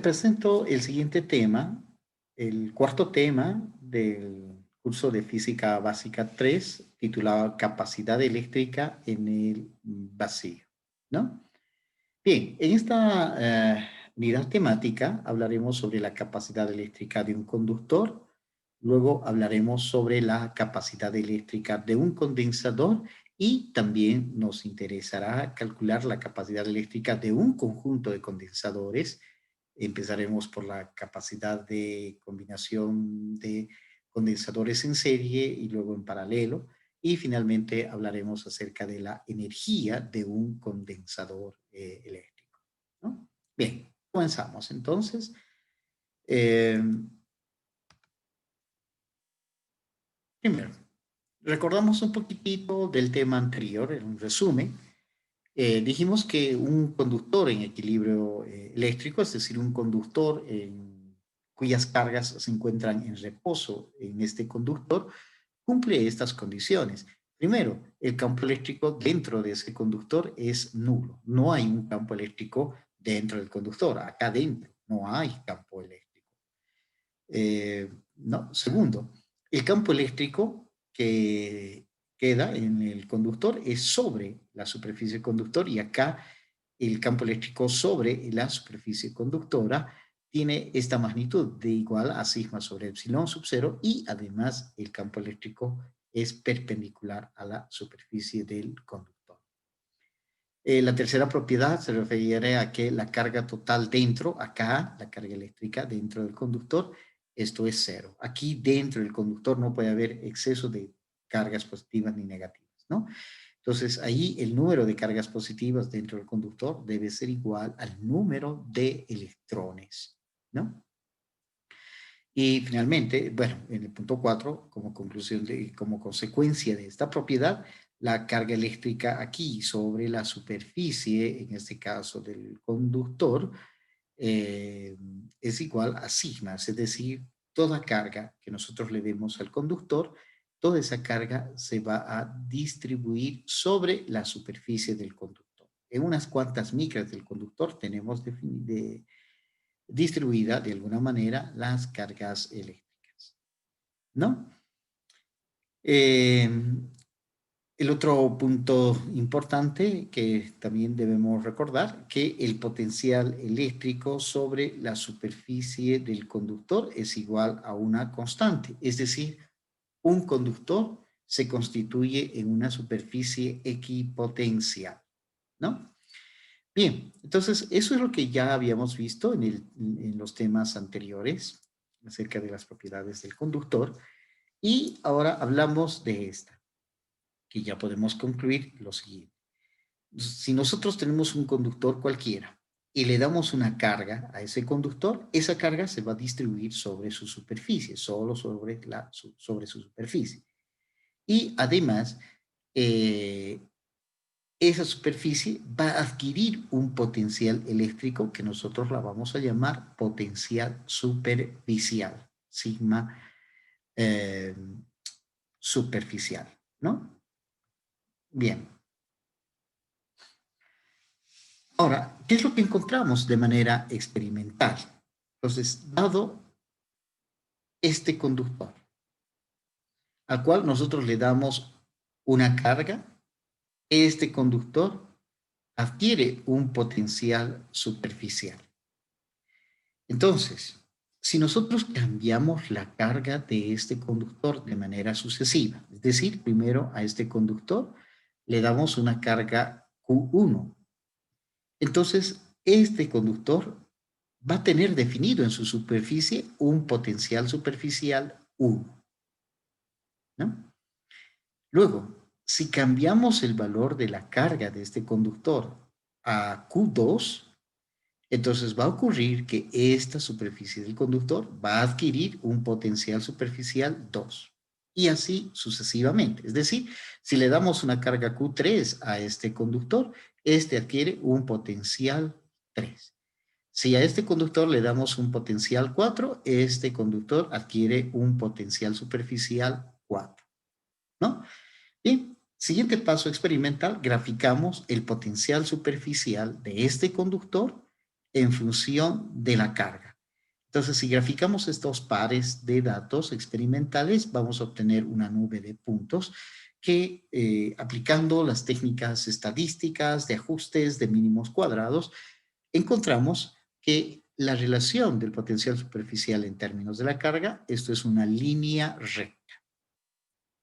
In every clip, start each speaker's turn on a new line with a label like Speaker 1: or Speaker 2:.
Speaker 1: presento el siguiente tema, el cuarto tema del curso de Física Básica 3, titulado Capacidad eléctrica en el vacío, ¿no? Bien, en esta unidad temática hablaremos sobre la capacidad eléctrica de un conductor, luego hablaremos sobre la capacidad eléctrica de un condensador y también nos interesará calcular la capacidad eléctrica de un conjunto de condensadores. Empezaremos por la capacidad de combinación de condensadores en serie y luego en paralelo. Y finalmente hablaremos acerca de la energía de un condensador eléctrico, ¿no? Bien, comenzamos entonces. Primero, recordamos un poquitito del tema anterior, en un resumen. Dijimos que un conductor en equilibrio eléctrico, es decir, un conductor cuyas cargas se encuentran en reposo en este conductor, cumple estas condiciones. Primero, el campo eléctrico dentro de ese conductor es nulo. No hay un campo eléctrico dentro del conductor. Acá dentro no hay campo eléctrico. No. Segundo, el campo eléctrico que queda en el conductor es sobre la superficie conductor y acá el campo eléctrico sobre la superficie conductora tiene esta magnitud de igual a sigma sobre epsilon sub 0 y además el campo eléctrico es perpendicular a la superficie del conductor. La tercera propiedad se refiere a que la carga total dentro, acá, la carga eléctrica dentro del conductor, esto es cero. Aquí dentro del conductor no puede haber exceso de cargas positivas ni negativas, ¿no? Entonces, ahí el número de cargas positivas dentro del conductor debe ser igual al número de electrones, ¿no? Y finalmente, bueno, en el punto 4, como conclusión como consecuencia de esta propiedad, la carga eléctrica aquí sobre la superficie, en este caso del conductor, es igual a sigma, es decir, toda carga que nosotros le demos al conductor, toda esa carga se va a distribuir sobre la superficie del conductor. En unas cuantas micras del conductor tenemos distribuida de alguna manera las cargas eléctricas, ¿no? El otro punto importante que también debemos recordar, que el potencial eléctrico sobre la superficie del conductor es igual a una constante, es decir, un conductor se constituye en una superficie equipotencial, ¿no? Bien, entonces eso es lo que ya habíamos visto en los temas anteriores acerca de las propiedades del conductor y ahora hablamos de esta, que ya podemos concluir lo siguiente. Si nosotros tenemos un conductor cualquiera y le damos una carga a ese conductor, esa carga se va a distribuir sobre su superficie, solo sobre su superficie. Y además, esa superficie va a adquirir un potencial eléctrico que nosotros la vamos a llamar potencial superficial, sigma superficial, ¿no? Bien. Ahora, ¿qué es lo que encontramos de manera experimental? Entonces, dado este conductor, al cual nosotros le damos una carga, este conductor adquiere un potencial superficial. Entonces, si nosotros cambiamos la carga de este conductor de manera sucesiva, es decir, primero a este conductor le damos una carga Q1, entonces este conductor va a tener definido en su superficie un potencial superficial 1, ¿no? Luego, si cambiamos el valor de la carga de este conductor a Q2, entonces va a ocurrir que esta superficie del conductor va a adquirir un potencial superficial 2 y así sucesivamente. Es decir, si le damos una carga Q3 a este conductor, este adquiere un potencial 3. Si a este conductor le damos un potencial 4, este conductor adquiere un potencial superficial 4, ¿no? Bien, siguiente paso experimental, graficamos el potencial superficial de este conductor en función de la carga. Entonces, si graficamos estos pares de datos experimentales, vamos a obtener una nube de puntos que, aplicando las técnicas estadísticas de ajustes de mínimos cuadrados, encontramos que la relación del potencial superficial en términos de la carga, esto es una línea recta,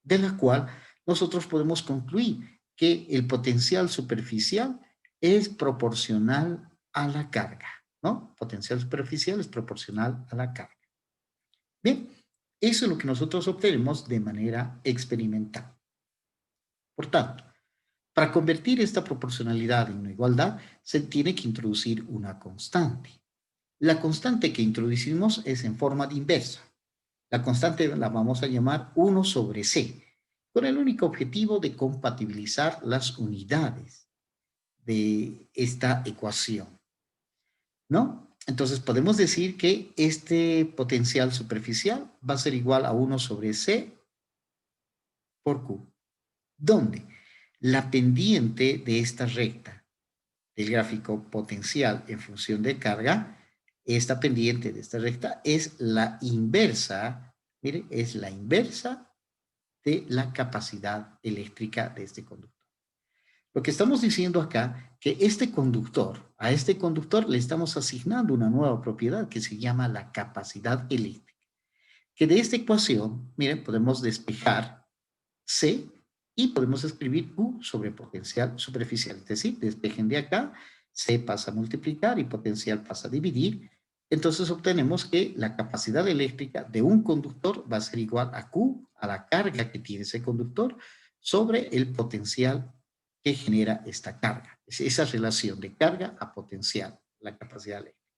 Speaker 1: de la cual nosotros podemos concluir que el potencial superficial es proporcional a la carga, ¿no? Potencial superficial es proporcional a la carga. Bien, eso es lo que nosotros obtenemos de manera experimental. Por tanto, para convertir esta proporcionalidad en una igualdad, se tiene que introducir una constante. La constante que introducimos es en forma de inversa. La constante la vamos a llamar 1 sobre C, con el único objetivo de compatibilizar las unidades de esta ecuación, ¿no? Entonces podemos decir que este potencial superficial va a ser igual a 1 sobre C por Q, donde la pendiente de esta recta del gráfico potencial en función de carga, esta pendiente de esta recta es la inversa, mire, es la inversa de la capacidad eléctrica de este conductor. Lo que estamos diciendo acá, que este conductor, a este conductor le estamos asignando una nueva propiedad que se llama la capacidad eléctrica. Que de esta ecuación, miren, podemos despejar C y podemos escribir Q sobre potencial superficial. Es decir, despejen de acá, C pasa a multiplicar y potencial pasa a dividir. Entonces obtenemos que la capacidad eléctrica de un conductor va a ser igual a Q, a la carga que tiene ese conductor, sobre el potencial que genera esta carga. Es esa relación de carga a potencial, la capacidad eléctrica.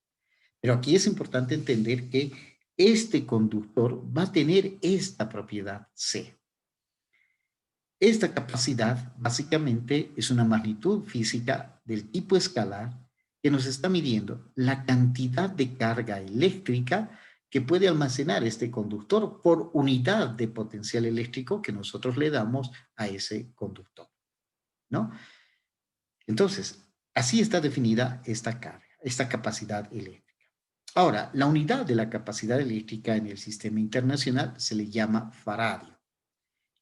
Speaker 1: Pero aquí es importante entender que este conductor va a tener esta propiedad C. Esta capacidad básicamente es una magnitud física del tipo escalar que nos está midiendo la cantidad de carga eléctrica que puede almacenar este conductor por unidad de potencial eléctrico que nosotros le damos a ese conductor, ¿no? Entonces, así está definida esta carga, esta capacidad eléctrica. Ahora, la unidad de la capacidad eléctrica en el sistema internacional se le llama faradio.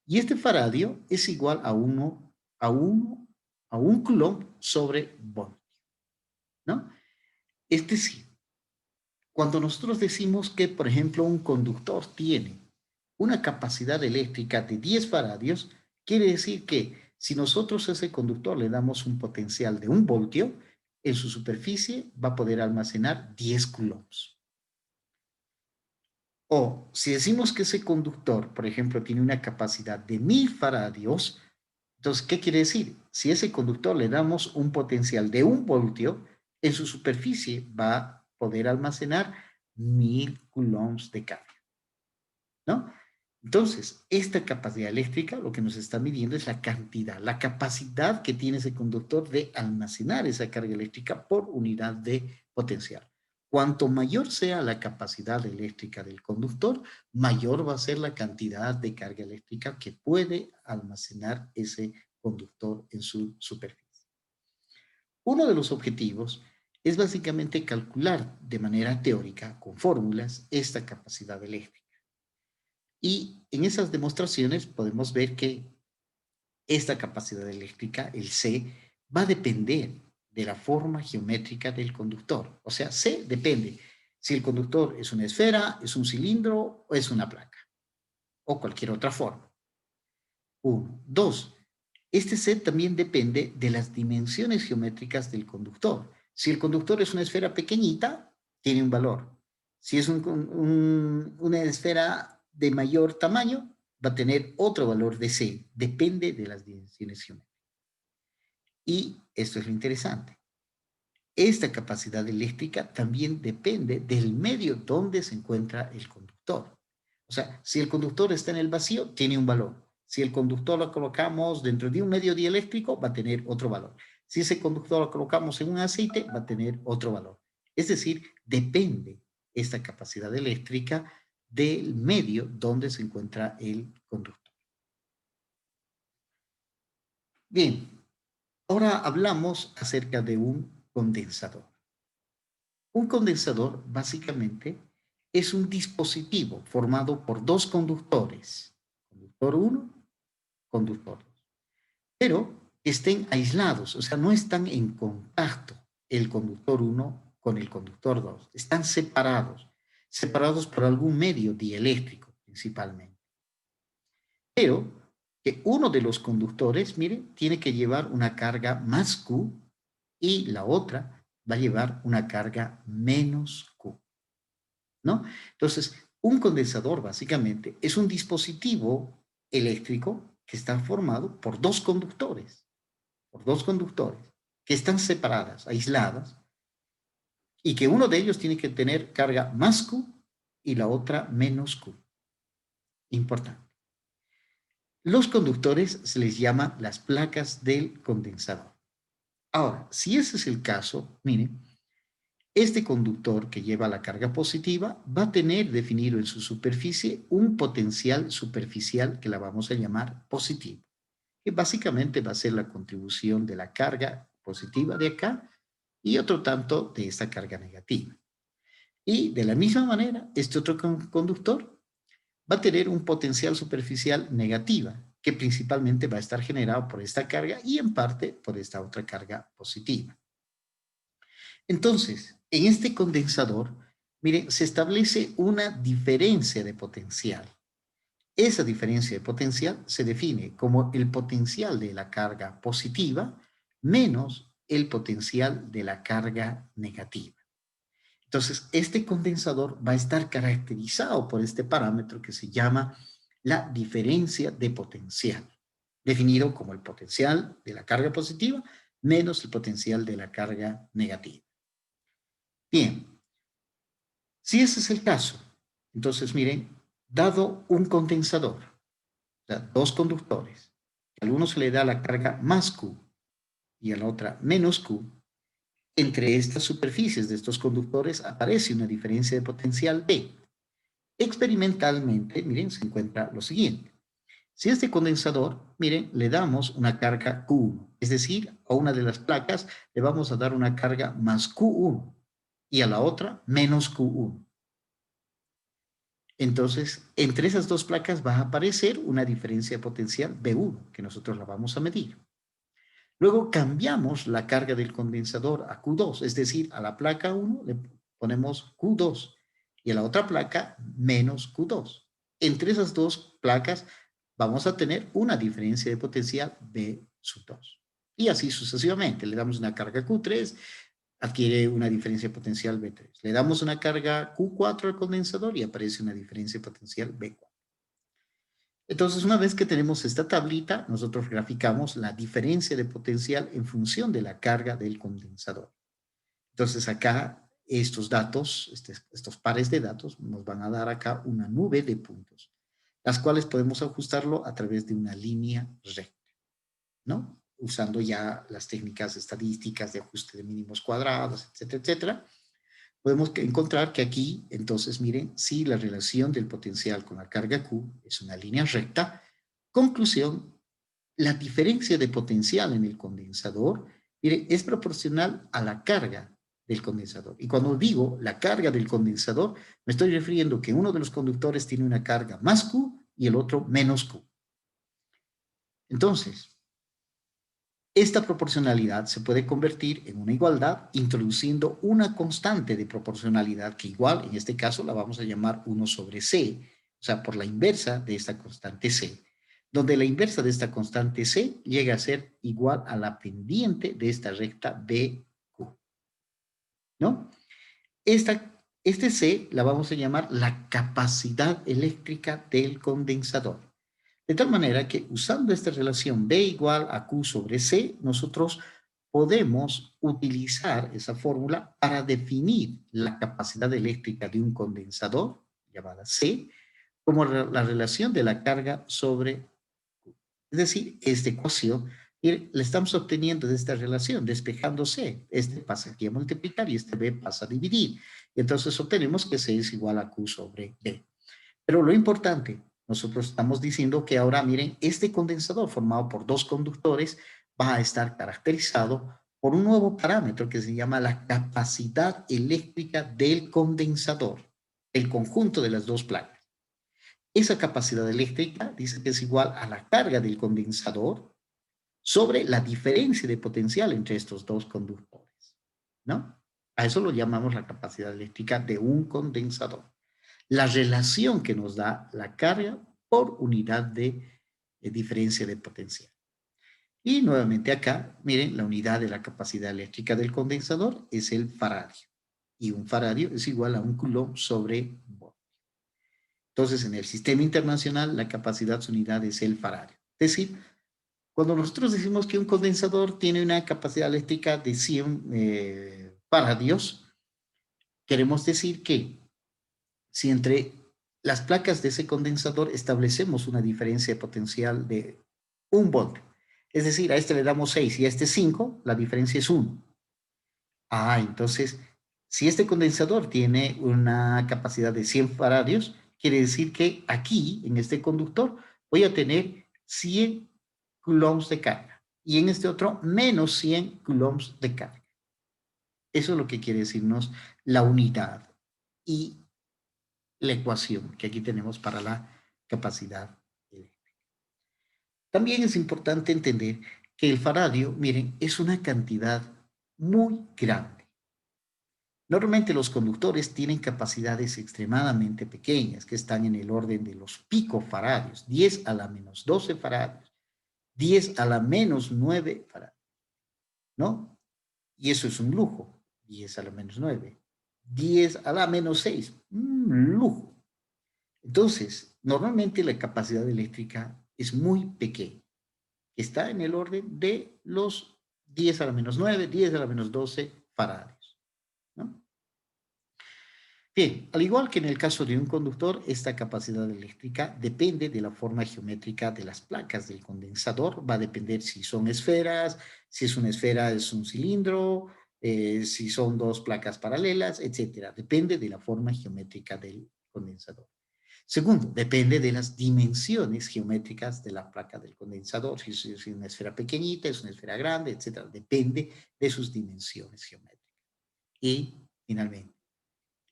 Speaker 1: Y este faradio es igual a 1 coulomb sobre voltio, ¿no? Es decir, cuando nosotros decimos que, por ejemplo, un conductor tiene una capacidad eléctrica de 10 faradios, quiere decir que si nosotros a ese conductor le damos un potencial de 1 voltio, en su superficie va a poder almacenar 10 coulombs. O si decimos que ese conductor, por ejemplo, tiene una capacidad de 1000 faradios, entonces, ¿qué quiere decir? Si a ese conductor le damos un potencial de 1 voltio, en su superficie va a poder almacenar 1000 coulombs de carga, ¿no? Entonces, esta capacidad eléctrica lo que nos está midiendo es la cantidad, la capacidad que tiene ese conductor de almacenar esa carga eléctrica por unidad de potencial. Cuanto mayor sea la capacidad eléctrica del conductor, mayor va a ser la cantidad de carga eléctrica que puede almacenar ese conductor en su superficie. Uno de los objetivos es básicamente calcular de manera teórica, con fórmulas, esta capacidad eléctrica. Y en esas demostraciones podemos ver que esta capacidad eléctrica, el C, va a depender de la forma geométrica del conductor. O sea, C depende si el conductor es una esfera, es un cilindro o es una placa o cualquier otra forma. 1. 2. Este C también depende de las dimensiones geométricas del conductor. Si el conductor es una esfera pequeñita, tiene un valor. Si es una esfera de mayor tamaño, va a tener otro valor de C. Depende de las dimensiones geométricas. Y esto es lo interesante. Esta capacidad eléctrica también depende del medio donde se encuentra el conductor. O sea, si el conductor está en el vacío, tiene un valor. Si el conductor lo colocamos dentro de un medio dieléctrico, va a tener otro valor. Si ese conductor lo colocamos en un aceite, va a tener otro valor. Es decir, depende esta capacidad eléctrica del medio donde se encuentra el conductor. Bien, ahora hablamos acerca de un condensador. Un condensador, básicamente, es un dispositivo formado por dos conductores, conductor 1, conductor 2, pero estén aislados, o sea, no están en contacto el conductor 1 con el conductor 2, están separados, separados por algún medio dieléctrico principalmente. Pero que uno de los conductores, mire, tiene que llevar una carga más Q y la otra va a llevar una carga menos Q, ¿no? Entonces, un condensador básicamente es un dispositivo eléctrico que está formado por dos conductores que están separadas, aisladas, y que uno de ellos tiene que tener carga más Q y la otra menos Q. Importante. Los conductores se les llama las placas del condensador. Ahora, si ese es el caso, miren, este conductor que lleva la carga positiva va a tener definido en su superficie un potencial superficial que la vamos a llamar positivo, que básicamente va a ser la contribución de la carga positiva de acá y otro tanto de esta carga negativa. Y de la misma manera, este otro conductor va a tener un potencial superficial negativa, que principalmente va a estar generado por esta carga y en parte por esta otra carga positiva. Entonces, en este condensador, miren, se establece una diferencia de potencial. Esa diferencia de potencial se define como el potencial de la carga positiva menos el potencial de la carga negativa. Entonces, este condensador va a estar caracterizado por este parámetro que se llama la diferencia de potencial, definido como el potencial de la carga positiva menos el potencial de la carga negativa. Bien, si ese es el caso, entonces miren, dado un condensador, o sea, dos conductores, al uno se le da la carga más Q y a la otra menos Q, entre estas superficies de estos conductores aparece una diferencia de potencial B. Experimentalmente, miren, se encuentra lo siguiente. Si a este condensador, miren, le damos una carga Q1, es decir, a una de las placas le vamos a dar una carga más Q1 y a la otra menos Q1. Entonces, entre esas dos placas va a aparecer una diferencia de potencial B1, que nosotros la vamos a medir. Luego cambiamos la carga del condensador a Q2, es decir, a la placa 1 le ponemos Q2 y a la otra placa menos Q2. Entre esas dos placas vamos a tener una diferencia de potencial B sub 2. Y así sucesivamente. Le damos una carga Q3, adquiere una diferencia potencial B3. Le damos una carga Q4 al condensador y aparece una diferencia potencial B4. Entonces, una vez que tenemos esta tablita, nosotros graficamos la diferencia de potencial en función de la carga del condensador. Entonces, acá estos datos, estos pares de datos, nos van a dar acá una nube de puntos, las cuales podemos ajustarlo a través de una línea recta, ¿no? Usando ya las técnicas estadísticas de ajuste de mínimos cuadrados, etcétera, etcétera. Podemos encontrar que aquí, entonces, miren, si la relación del potencial con la carga Q es una línea recta, conclusión, la diferencia de potencial en el condensador, miren, es proporcional a la carga del condensador. Y cuando digo la carga del condensador, me estoy refiriendo que uno de los conductores tiene una carga más Q y el otro menos Q. Entonces, esta proporcionalidad se puede convertir en una igualdad introduciendo una constante de proporcionalidad que igual, en este caso, la vamos a llamar 1 sobre C, o sea, por la inversa de esta constante C, donde la inversa de esta constante C llega a ser igual a la pendiente de esta recta BQ, ¿no? Este C la vamos a llamar la capacidad eléctrica del condensador. De tal manera que usando esta relación B igual a Q sobre C, nosotros podemos utilizar esa fórmula para definir la capacidad eléctrica de un condensador, llamada C, como la relación de la carga sobre Q. Es decir, esta ecuación la estamos obteniendo de esta relación, despejando C. Este pasa aquí a multiplicar y este B pasa a dividir. Y entonces obtenemos que C es igual a Q sobre B. Pero lo importante, nosotros estamos diciendo que ahora, miren, este condensador formado por dos conductores va a estar caracterizado por un nuevo parámetro que se llama la capacidad eléctrica del condensador, el conjunto de las dos placas. Esa capacidad eléctrica dice que es igual a la carga del condensador sobre la diferencia de potencial entre estos dos conductores, ¿no? A eso lo llamamos la capacidad eléctrica de un condensador. La relación que nos da la carga por unidad de diferencia de potencial. Y nuevamente acá, miren, la unidad de la capacidad eléctrica del condensador es el faradio. Y un faradio es igual a un coulomb sobre voltio. Entonces, en el sistema internacional, la capacidad su unidad es el faradio. Es decir, cuando nosotros decimos que un condensador tiene una capacidad eléctrica de 100 faradios, queremos decir que si entre las placas de ese condensador establecemos una diferencia de potencial de 1 volt, es decir, a este le damos 6 y a este 5, la diferencia es 1. Entonces, si este condensador tiene una capacidad de 100 faradios, quiere decir que aquí, en este conductor, voy a tener 100 coulombs de carga y en este otro menos 100 coulombs de carga. Eso es lo que quiere decirnos la unidad y la ecuación que aquí tenemos para la capacidad eléctrica. También es importante entender que el faradio, miren, es una cantidad muy grande. Normalmente los conductores tienen capacidades extremadamente pequeñas, que están en el orden de los picofaradios, 10 a la menos 12 faradios, 10 a la menos 9 faradios, ¿no? Y eso es un lujo, 10 a la menos 9, 10 a la menos 6, un lujo. Entonces, normalmente la capacidad eléctrica es muy pequeña, está en el orden de los 10 a la menos 9, 10 a la menos 12 faradios, ¿no? Bien, al igual que en el caso de un conductor, esta capacidad eléctrica depende de la forma geométrica de las placas del condensador. Va a depender si son esferas, si es una esfera es un cilindro, si son dos placas paralelas, etcétera. Depende de la forma geométrica del condensador. Segundo, depende de las dimensiones geométricas de la placa del condensador. Si es una esfera pequeñita, es una esfera grande, etcétera. Depende de sus dimensiones geométricas. Y finalmente,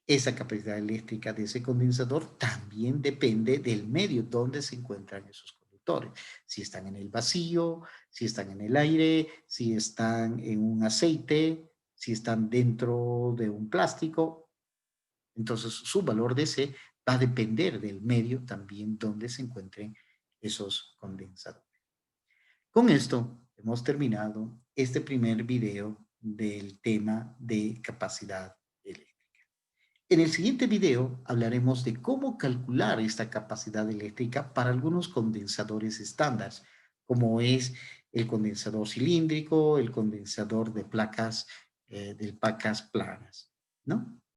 Speaker 1: esa capacidad eléctrica de ese condensador también depende del medio donde se encuentran esos conductores. Si están en el vacío, si están en el aire, si están en un aceite, si están dentro de un plástico. Entonces, su valor de C va a depender del medio también donde se encuentren esos condensadores. Con esto hemos terminado este primer video del tema de capacidad eléctrica. En el siguiente video hablaremos de cómo calcular esta capacidad eléctrica para algunos condensadores estándar, como es el condensador cilíndrico, el condensador de placas planas, ¿no?